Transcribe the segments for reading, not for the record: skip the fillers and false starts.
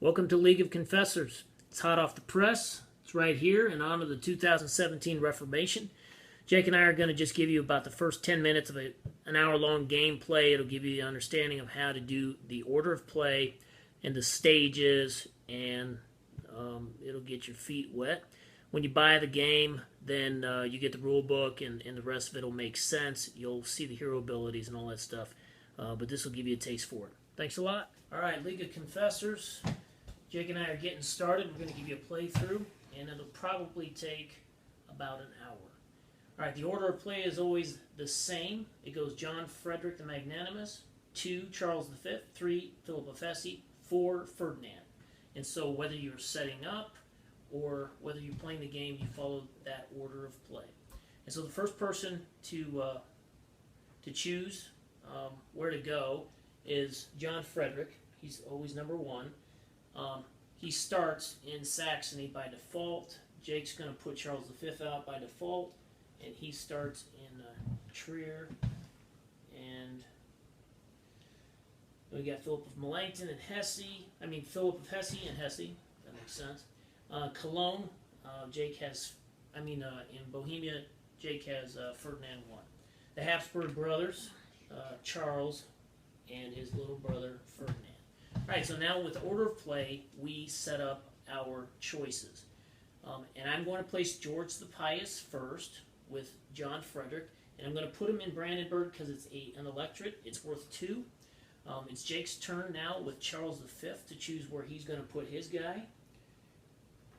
Welcome to League of Confessors. It's hot off the press. It's right here in honor of the 2017 Reformation. Jake and I are going to just give you about the first 10 minutes of an hour-long gameplay. It'll give you the understanding of how to do the order of play and the stages, and it'll get your feet wet. When you buy the game, then you get the rule book, and the rest of it will make sense. You'll see the hero abilities and all that stuff, but this will give you a taste for it. Thanks a lot. All right, League of Confessors. Jake and I are getting started. We're going to give you a playthrough, and it'll probably take about an hour. All right, the order of play is always the same. It goes John Frederick the Magnanimous, 2 Charles V, 3 Philip of Hesse, 4 Ferdinand. And so whether you're setting up or whether you're playing the game, you follow that order of play. And so the first person to choose where to go is John Frederick. He's always number 1. He starts in Saxony by default. Jake's going to put Charles V out by default, and he starts in Trier. And we got Philip of Melanchthon and Hesse. Philip of Hesse and Hesse. That makes sense. Cologne. Jake has. In Bohemia, Jake has Ferdinand I. The Habsburg brothers, Charles, and his little brother Ferdinand. Alright, so now with order of play, we set up our choices. And I'm going to place George the Pious first with John Frederick. And I'm going to put him in Brandenburg because it's an electorate. It's worth 2. It's Jake's turn now with Charles V to choose where he's going to put his guy.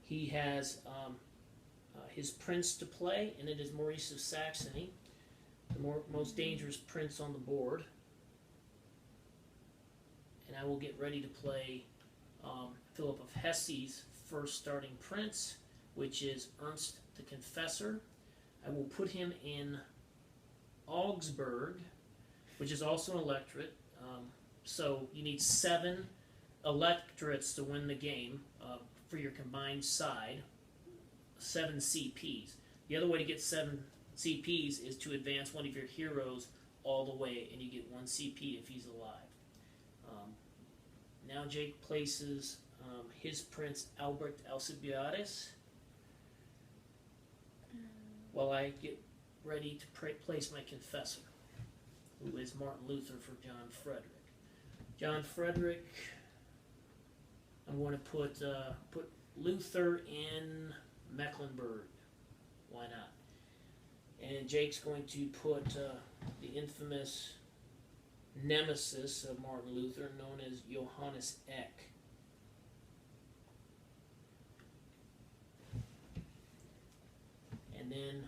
He has his prince to play, and it is Maurice of Saxony, the most dangerous prince on the board. And I will get ready to play Philip of Hesse's first starting prince, which is Ernst the Confessor. I will put him in Augsburg, which is also an electorate. So you need 7 electorates to win the game for your combined side, 7 CPs. The other way to get 7 CPs is to advance one of your heroes all the way, and you get 1 CP if he's alive. Now Jake places his prince Albert Alcibiades while I get ready to place my confessor, who is Martin Luther for John Frederick. John Frederick, I'm going to put Luther in Mecklenburg. Why not? And Jake's going to put the infamous nemesis of Martin Luther, known as Johannes Eck. And then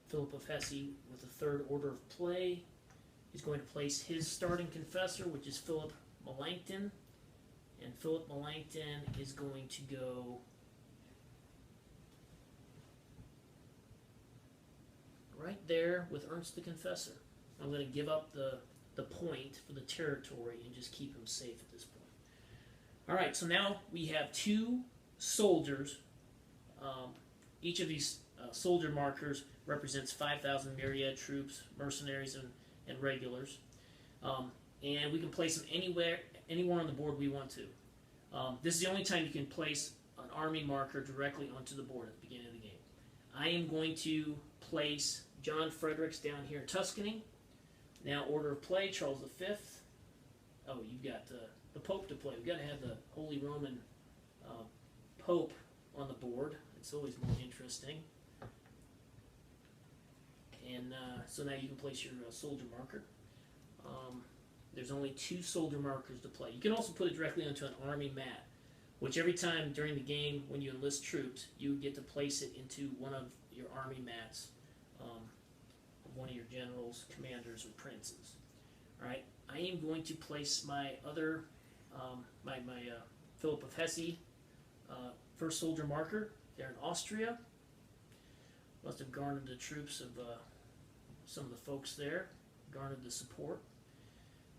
Philip of Hesse, with the third order of play, is going to place his starting confessor, which is Philip Melanchthon. And Philip Melanchthon is going to go right there with Ernst the Confessor. I'm going to give up the point for the territory and just keep him safe at this point. Alright, so now we have 2 soldiers. Each of these soldier markers represents 5,000 myriad troops, mercenaries, and regulars. And we can place them anywhere on the board we want to. This is the only time you can place an army marker directly onto the board at the beginning of the game. I am going to place John Frederick's down here in Tuscany. Now, order of play, Charles V. Oh, you've got the Pope to play. We've got to have the Holy Roman Pope on the board. It's always more interesting. And so now you can place your soldier marker. There's only 2 soldier markers to play. You can also put it directly onto an army mat, which every time during the game when you enlist troops, you get to place it into one of your army mats. One of your generals, commanders, or princes. All right, I am going to place my other, my Philip of Hesse first soldier marker there in Austria. Must have garnered the troops of some of the folks there, garnered the support.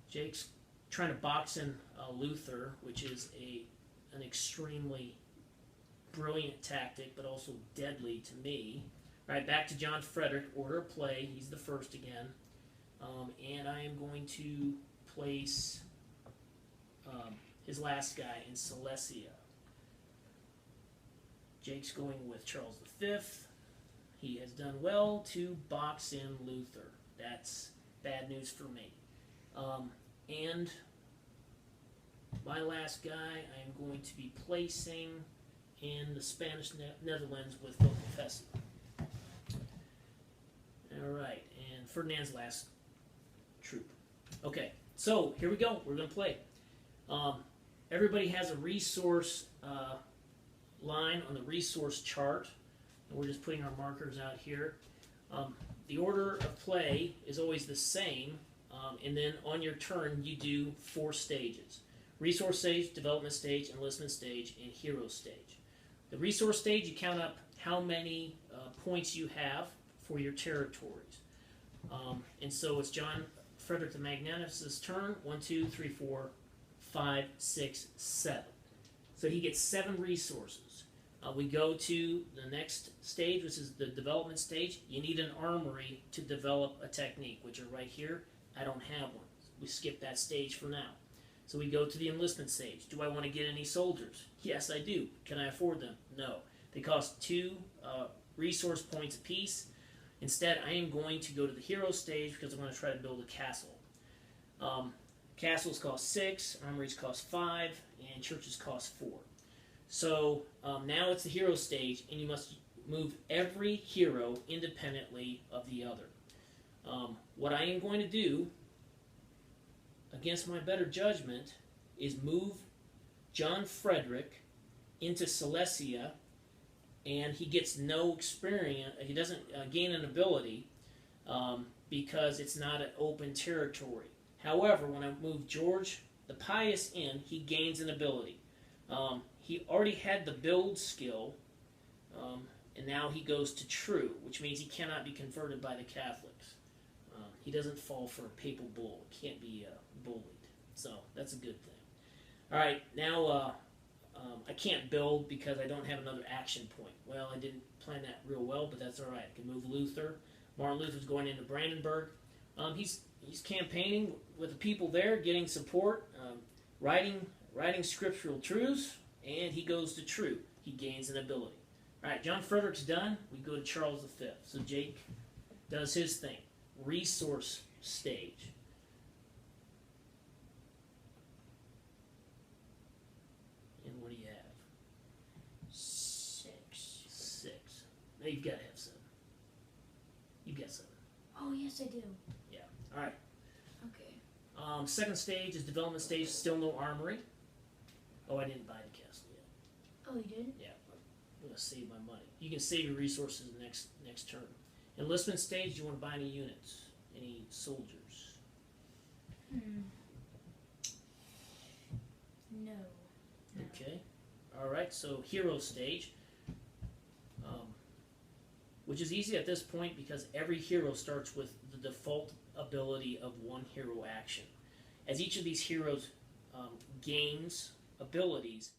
Jake's trying to box in Luther, which is an extremely brilliant tactic, but also deadly to me. All right, back to John Frederick, order of play. He's the first again. And I am going to place his last guy in Silesia. Jake's going with Charles V. He has done well to box in Luther. That's bad news for me. And my last guy I am going to be placing in the Spanish Netherlands with League of Confessors. Alright, and Ferdinand's last troop. Okay, so here we go. We're going to play. Everybody has a resource line on the resource chart. And we're just putting our markers out here. The order of play is always the same, and then on your turn you do 4 stages. Resource stage, development stage, enlistment stage, and hero stage. The resource stage, you count up how many points you have for your territories. And so it's John Frederick the Magnanimous's turn. 1, 2, 3, 4, 5, 6, 7. So he gets 7 resources. We go to the next stage, which is the development stage. You need an armory to develop a technique, which are right here. I don't have one. We skip that stage for now. So we go to the enlistment stage. Do I want to get any soldiers? Yes, I do. Can I afford them? No. They cost 2 resource points apiece. Instead, I am going to go to the hero stage because I'm going to try to build a castle. Castles cost 6, armories cost 5, and churches cost 4. So now it's the hero stage, and you must move every hero independently of the other. What I am going to do, against my better judgment, is move John Frederick into Silesia, and he gets no experience. He doesn't gain an ability because it's not an open territory. However, when I move George the Pious in, he gains an ability. He already had the build skill, and now he goes to true, which means he cannot be converted by the Catholics. He doesn't fall for a papal bull. He can't be bullied. So that's a good thing. All right, now I can't build because I don't have another action point. Well, I didn't plan that real well, but that's all right. I can move Luther. Martin Luther's going into Brandenburg. He's campaigning with the people there, getting support, writing scriptural truths, and he goes to true. He gains an ability. All right, John Frederick's done. We go to Charles V. So Jake does his thing. Resource stage. And what do you have? 6. 6. Now you've got to have 7. You've got 7. Oh, yes, I do. Yeah. All right. Okay. Second stage is development stage. Still no armory. Oh, I didn't buy the castle yet. Oh, you did? Yeah. I'm going to save my money. You can save your resources next turn. Enlistment stage, do you want to buy any units? Any soldiers? No. Okay. Alright, so hero stage. Which is easy at this point because every hero starts with the default ability of 1 hero action. As each of these heroes gains abilities,